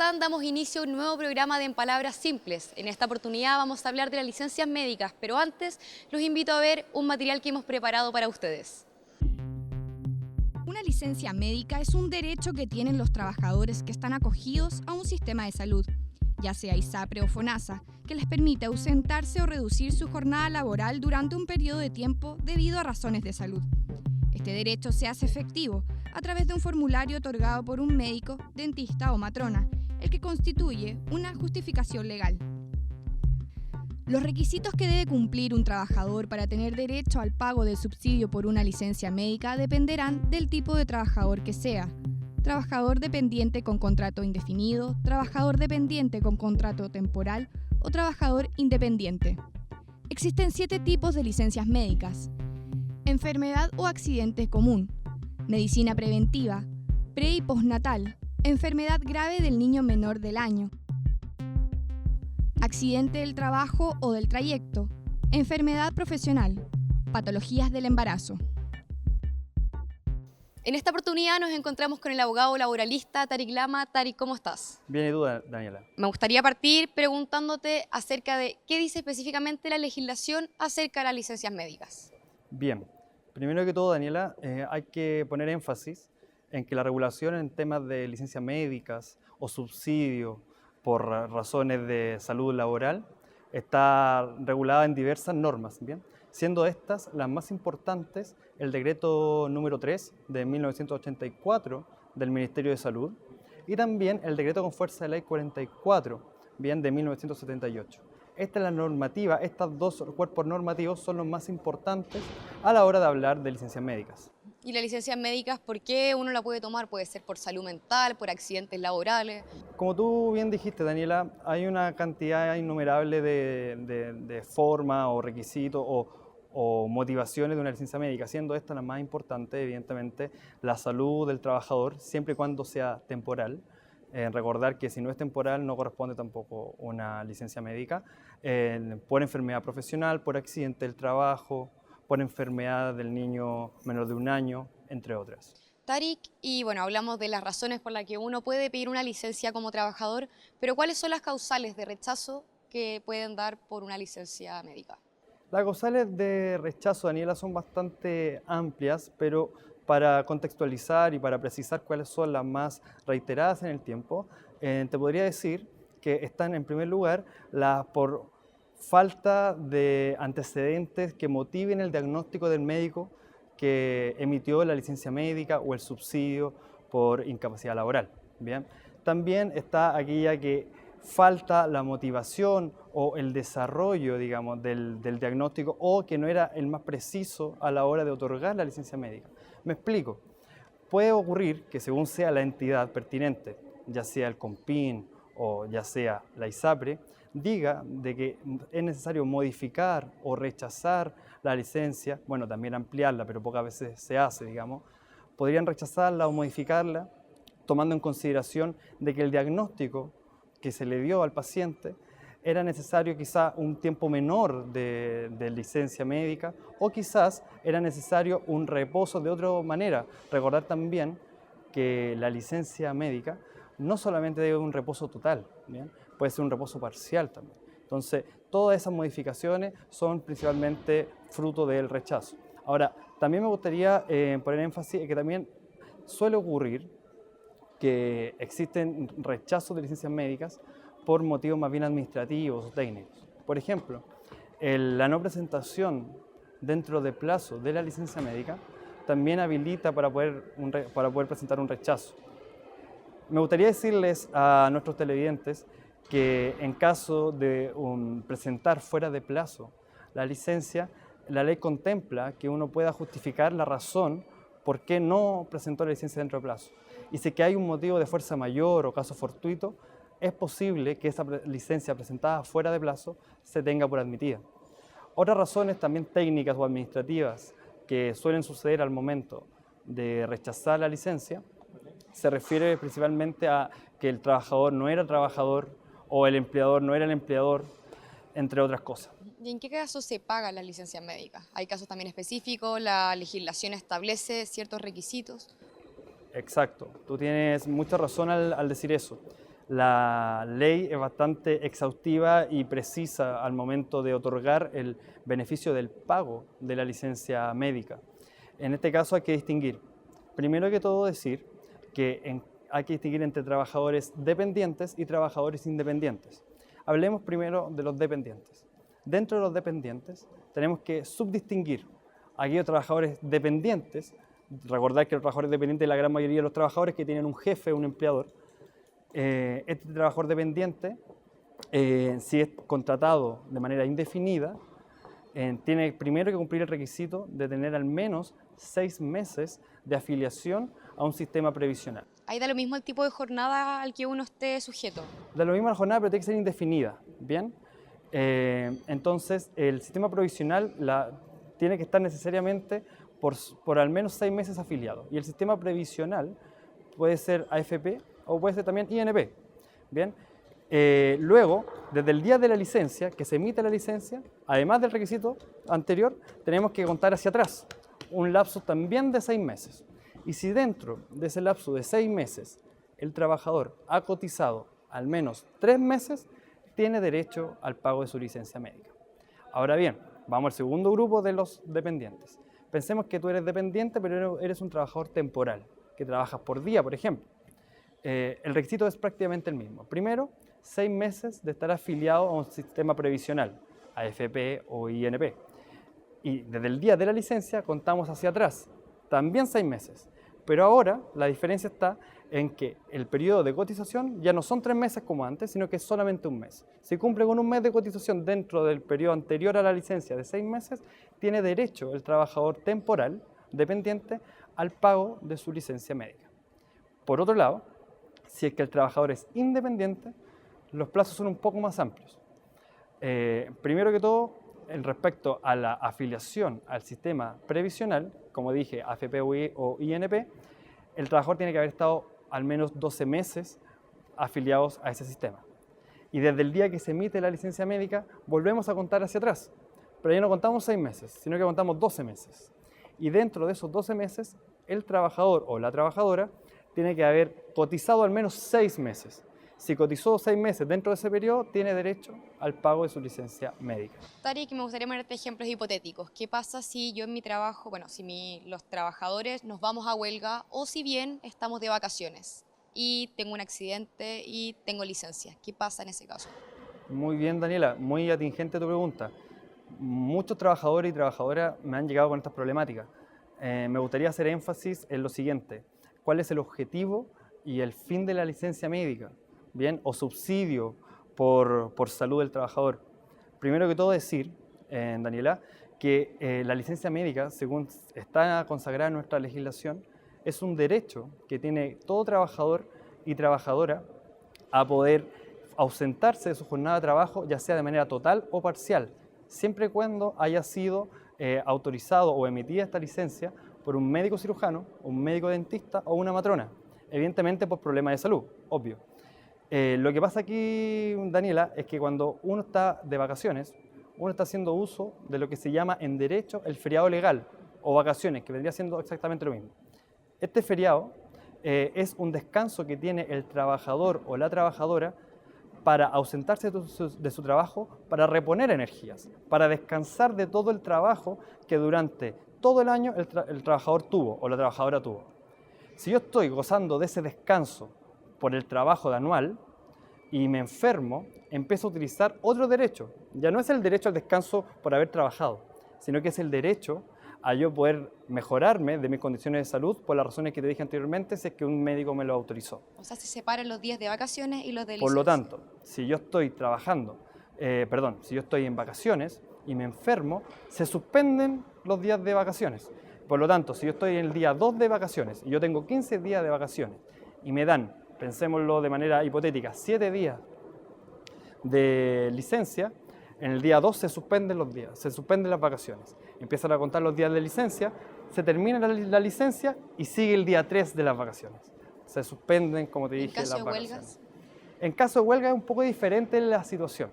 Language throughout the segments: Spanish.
están? Damos inicio a un nuevo programa de En Palabras Simples. En esta oportunidad vamos a hablar de las licencias médicas, pero antes los invito a ver un material que hemos preparado para ustedes. Una licencia médica es un derecho que tienen los trabajadores que están acogidos a un sistema de salud, ya sea ISAPRE o FONASA, que les permite ausentarse o reducir su jornada laboral durante un periodo de tiempo debido a razones de salud. Este derecho se hace efectivo a través de un formulario otorgado por un médico, dentista o matrona, el que constituye una justificación legal. Los requisitos que debe cumplir un trabajador para tener derecho al pago del subsidio por una licencia médica dependerán del tipo de trabajador que sea: trabajador dependiente con contrato indefinido, trabajador dependiente con contrato temporal o trabajador independiente. Existen 7 tipos de licencias médicas: enfermedad o accidente común, medicina preventiva, pre- y postnatal, enfermedad grave del niño menor del año, accidente del trabajo o del trayecto, enfermedad profesional, patologías del embarazo. En esta oportunidad nos encontramos con el abogado laboralista Tarik Lama. Tarik, ¿cómo estás? Bien, ¿y tú, Daniela? Me gustaría partir preguntándote acerca de qué dice específicamente la legislación acerca de las licencias médicas. Bien, primero que todo, Daniela, hay que poner énfasis en que la regulación en temas de licencias médicas o subsidio por razones de salud laboral está regulada en diversas normas, ¿bien? Siendo estas las más importantes el decreto número 3 de 1984 del Ministerio de Salud y también el decreto con fuerza de ley 44, bien, de 1978. Esta es la normativa, estos dos cuerpos normativos son los más importantes a la hora de hablar de licencias médicas. Y las licencias médicas, ¿por qué uno la puede tomar? Puede ser por salud mental, por accidentes laborales. Como tú bien dijiste, Daniela, hay una cantidad innumerable de formas o requisitos o motivaciones de una licencia médica, siendo esta la más importante, evidentemente, la salud del trabajador, siempre y cuando sea temporal. Recordar que si no es temporal no corresponde tampoco una licencia médica, por enfermedad profesional, por accidente del trabajo, por enfermedad del niño menor de 1 año, entre otras. Tarik, y bueno, hablamos de las razones por las que uno puede pedir una licencia como trabajador, pero ¿cuáles son las causales de rechazo que pueden dar por una licencia médica? Las causales de rechazo, Daniela, son bastante amplias, pero para contextualizar y para precisar cuáles son las más reiteradas en el tiempo, te podría decir que están en primer lugar las por falta de antecedentes que motiven el diagnóstico del médico que emitió la licencia médica o el subsidio por incapacidad laboral. Bien. También está aquella que falta la motivación o el desarrollo, digamos, del diagnóstico, o que no era el más preciso a la hora de otorgar la licencia médica. Me explico. Puede ocurrir que según sea la entidad pertinente, ya sea el COMPIN o ya sea la ISAPRE, diga de que es necesario modificar o rechazar la licencia, bueno, también ampliarla, pero pocas veces se hace, digamos, podrían rechazarla o modificarla tomando en consideración de que el diagnóstico que se le dio al paciente era necesario quizá un tiempo menor de licencia médica o quizás era necesario un reposo de otra manera. Recordar también que la licencia médica no solamente debe un reposo total, ¿bien? Puede ser un reposo parcial también. Entonces, todas esas modificaciones son principalmente fruto del rechazo. Ahora, también me gustaría poner énfasis en que también suele ocurrir que existen rechazos de licencias médicas por motivos más bien administrativos o técnicos. Por ejemplo, la no presentación dentro de plazo de la licencia médica también habilita para poder presentar un rechazo. Me gustaría decirles a nuestros televidentes que en caso de presentar fuera de plazo la licencia, la ley contempla que uno pueda justificar la razón por qué no presentó la licencia dentro de plazo. Y si que hay un motivo de fuerza mayor o caso fortuito, es posible que esa licencia presentada fuera de plazo se tenga por admitida. Otras razones también técnicas o administrativas que suelen suceder al momento de rechazar la licencia se refiere principalmente a que el trabajador no era trabajador o el empleador no era el empleador, entre otras cosas. ¿Y en qué casos se pagan las licencias médicas? ¿Hay casos también específicos? ¿La legislación establece ciertos requisitos? Exacto, tú tienes mucha razón al decir eso. La ley es bastante exhaustiva y precisa al momento de otorgar el beneficio del pago de la licencia médica. En este caso hay que distinguir, primero que todo decir que hay que distinguir entre trabajadores dependientes y trabajadores independientes. Hablemos primero de los dependientes. Dentro de los dependientes tenemos que subdistinguir a aquellos trabajadores dependientes. Recordar que los trabajadores dependientes, la gran mayoría de los trabajadores que tienen un jefe, un empleador. Este trabajador dependiente, si es contratado de manera indefinida, tiene primero que cumplir el requisito de tener al menos 6 meses de afiliación a un sistema previsional. Ahí da lo mismo el tipo de jornada al que uno esté sujeto. Da lo mismo la jornada, pero tiene que ser indefinida, ¿bien? Entonces, el sistema provisional tiene que estar necesariamente por al menos 6 meses afiliado. Y el sistema previsional puede ser AFP o puede ser también INP, ¿bien? Luego, desde el día de la licencia, que se emite la licencia, además del requisito anterior, tenemos que contar hacia atrás, un lapso también de 6 meses. Y si dentro de ese lapso de 6 meses el trabajador ha cotizado al menos 3 meses, tiene derecho al pago de su licencia médica. Ahora bien, vamos al segundo grupo de los dependientes. Pensemos que tú eres dependiente, pero eres un trabajador temporal, que trabajas por día, por ejemplo. El requisito es prácticamente el mismo. Primero, 6 meses de estar afiliado a un sistema previsional, AFP o INP. Y desde el día de la licencia contamos hacia atrás, también 6 meses. Pero ahora la diferencia está en que el periodo de cotización ya no son 3 meses como antes, sino que es solamente un mes. Si cumple con un mes de cotización dentro del periodo anterior a la licencia de 6 meses, tiene derecho el trabajador temporal, dependiente, al pago de su licencia médica. Por otro lado, si es que el trabajador es independiente, los plazos son un poco más amplios. Primero que todo, en respecto a la afiliación al sistema previsional, como dije, AFP o INP, el trabajador tiene que haber estado al menos 12 meses afiliados a ese sistema. Y desde el día que se emite la licencia médica, volvemos a contar hacia atrás. Pero ya no contamos 6 meses, sino que contamos 12 meses. Y dentro de esos 12 meses, el trabajador o la trabajadora tiene que haber cotizado al menos 6 meses. Si cotizó 6 meses dentro de ese periodo, tiene derecho al pago de su licencia médica. Tari, que me gustaría ponerte ejemplos hipotéticos. ¿Qué pasa si yo en mi trabajo, si los trabajadores nos vamos a huelga o si bien estamos de vacaciones y tengo un accidente y tengo licencia? ¿Qué pasa en ese caso? Muy bien, Daniela, muy atingente tu pregunta. Muchos trabajadores y trabajadoras me han llegado con estas problemáticas. Me gustaría hacer énfasis en lo siguiente. ¿Cuál es el objetivo y el fin de la licencia médica? Bien, o subsidio por salud del trabajador. Primero que todo decir, Daniela, que la licencia médica, según está consagrada en nuestra legislación, es un derecho que tiene todo trabajador y trabajadora a poder ausentarse de su jornada de trabajo, ya sea de manera total o parcial, siempre y cuando haya sido autorizado o emitida esta licencia por un médico cirujano, un médico dentista o una matrona, evidentemente por problemas de salud, obvio. Lo que pasa aquí, Daniela, es que cuando uno está de vacaciones, uno está haciendo uso de lo que se llama en derecho el feriado legal o vacaciones, que vendría siendo exactamente lo mismo. Este feriado es un descanso que tiene el trabajador o la trabajadora para ausentarse de su trabajo, para reponer energías, para descansar de todo el trabajo que durante todo el año el trabajador tuvo o la trabajadora tuvo. Si yo estoy gozando de ese descanso por el trabajo de anual y me enfermo, empiezo a utilizar otro derecho. Ya no es el derecho al descanso por haber trabajado, sino que es el derecho a yo poder mejorarme de mis condiciones de salud por las razones que te dije anteriormente, si es que un médico me lo autorizó. O sea, se separan los días de vacaciones y los de licencia. Por lo tanto, si yo estoy si yo estoy en vacaciones y me enfermo, se suspenden los días de vacaciones. Por lo tanto, si yo estoy en el día 2 de vacaciones y yo tengo 15 días de vacaciones y me dan, pensémoslo de manera hipotética, 7 días de licencia, en el día 2 se suspenden los días, se suspenden las vacaciones. Empiezan a contar los días de licencia, se termina la licencia y sigue el día 3 de las vacaciones. Se suspenden, como te dije, las vacaciones. ¿En caso de huelgas? En caso de huelga es un poco diferente la situación.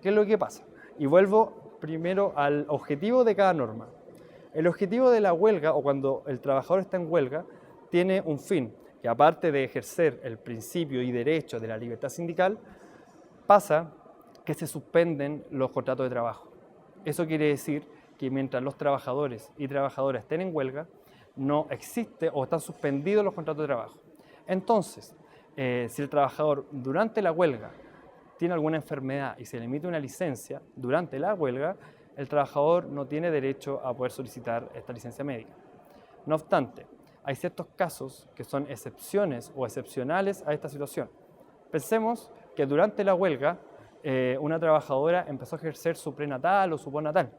¿Qué es lo que pasa? Y vuelvo primero al objetivo de cada norma. El objetivo de la huelga, o cuando el trabajador está en huelga, tiene un fin, que aparte de ejercer el principio y derecho de la libertad sindical, pasa que se suspenden los contratos de trabajo. Eso quiere decir que mientras los trabajadores y trabajadoras estén en huelga, no existe o están suspendidos los contratos de trabajo. Entonces, si el trabajador durante la huelga tiene alguna enfermedad y se le emite una licencia durante la huelga, el trabajador no tiene derecho a poder solicitar esta licencia médica. No obstante, hay ciertos casos que son excepciones o excepcionales a esta situación. Pensemos que durante la huelga una trabajadora empezó a ejercer su prenatal o su postnatal.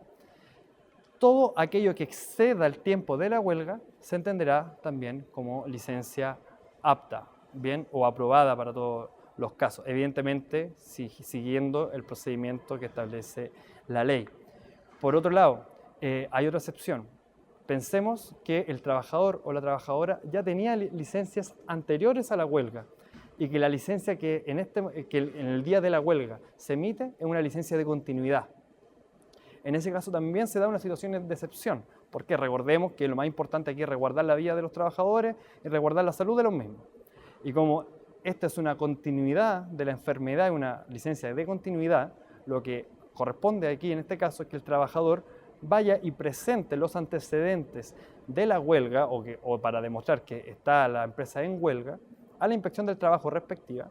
Todo aquello que exceda el tiempo de la huelga se entenderá también como licencia apta, bien, o aprobada para todos los casos, evidentemente siguiendo el procedimiento que establece la ley. Por otro lado, hay otra excepción. Pensemos que el trabajador o la trabajadora ya tenía licencias anteriores a la huelga y que la licencia que en el día de la huelga se emite es una licencia de continuidad. En ese caso también se da una situación de excepción, porque recordemos que lo más importante aquí es resguardar la vida de los trabajadores y resguardar la salud de los mismos. Y como esta es una continuidad de la enfermedad, una licencia de continuidad, lo que corresponde aquí en este caso es que el trabajador vaya y presente los antecedentes de la huelga o para demostrar que está la empresa en huelga a la inspección del trabajo respectiva.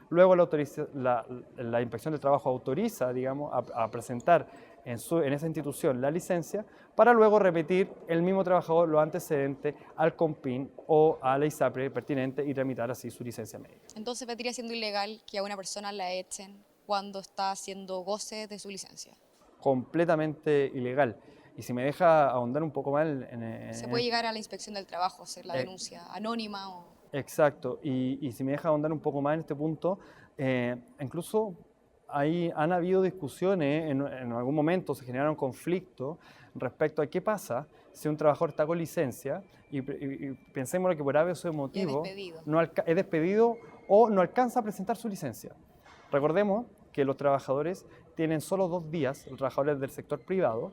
Luego la inspección del trabajo autoriza, digamos, a presentar en esa institución la licencia para luego repetir el mismo trabajador los antecedentes al COMPIN o a la ISAPRE pertinente y tramitar así su licencia médica. Entonces vendría siendo ilegal que a una persona la echen cuando está haciendo goce de su licencia. Completamente ilegal. Y si me deja ahondar un poco más Se puede llegar a la inspección del trabajo, hacer la denuncia anónima o... Exacto, y si me deja ahondar un poco más en este punto, incluso han habido discusiones, en algún momento se generaron conflictos respecto a qué pasa si un trabajador está con licencia y pensemos que por ese motivo es despedido o no alcanza a presentar su licencia. Recordemos que los trabajadores tienen solo 2 días, los trabajadores del sector privado,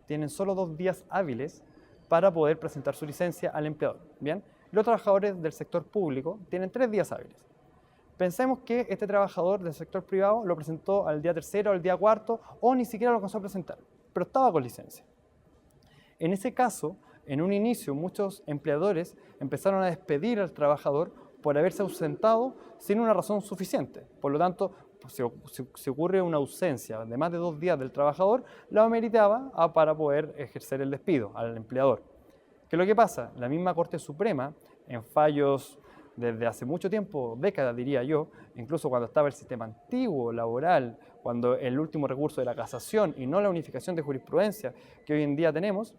tienen solo 2 días hábiles para poder presentar su licencia al empleador. ¿Bien? Los trabajadores del sector público tienen 3 días hábiles. Pensemos que este trabajador del sector privado lo presentó al día 3º, al día 4º o ni siquiera lo alcanzó a presentar, pero estaba con licencia. En ese caso, en un inicio, muchos empleadores empezaron a despedir al trabajador por haberse ausentado sin una razón suficiente. Por lo tanto, si ocurre una ausencia de más de 2 días del trabajador, la ameritaba para poder ejercer el despido al empleador. ¿Qué es lo que pasa? La misma Corte Suprema, en fallos desde hace mucho tiempo, décadas diría yo, incluso cuando estaba el sistema antiguo, laboral, cuando el último recurso de la casación y no la unificación de jurisprudencia que hoy en día tenemos,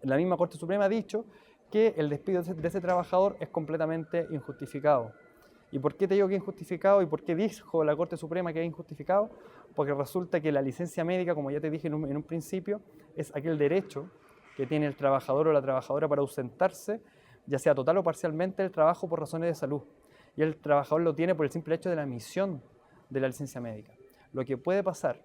la misma Corte Suprema ha dicho que el despido de ese trabajador es completamente injustificado. ¿Y por qué te digo que es injustificado y por qué dijo la Corte Suprema que es injustificado? Porque resulta que la licencia médica, como ya te dije en un principio, es aquel derecho que tiene el trabajador o la trabajadora para ausentarse, ya sea total o parcialmente, del trabajo por razones de salud. Y el trabajador lo tiene por el simple hecho de la emisión de la licencia médica. Lo que puede pasar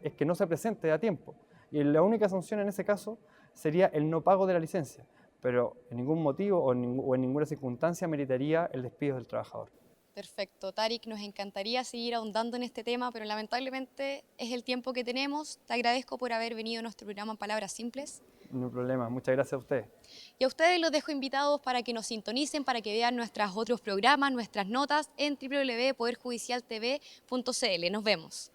es que no se presente a tiempo. Y la única sanción en ese caso sería el no pago de la licencia. Pero en ningún motivo o en ninguna circunstancia meritaría el despido del trabajador. Perfecto, Tarik, nos encantaría seguir ahondando en este tema, pero lamentablemente es el tiempo que tenemos. Te agradezco por haber venido a nuestro programa en Palabras Simples. No hay problema, muchas gracias a ustedes. Y a ustedes los dejo invitados para que nos sintonicen, para que vean nuestros otros programas, nuestras notas en www.poderjudicialtv.cl. Nos vemos.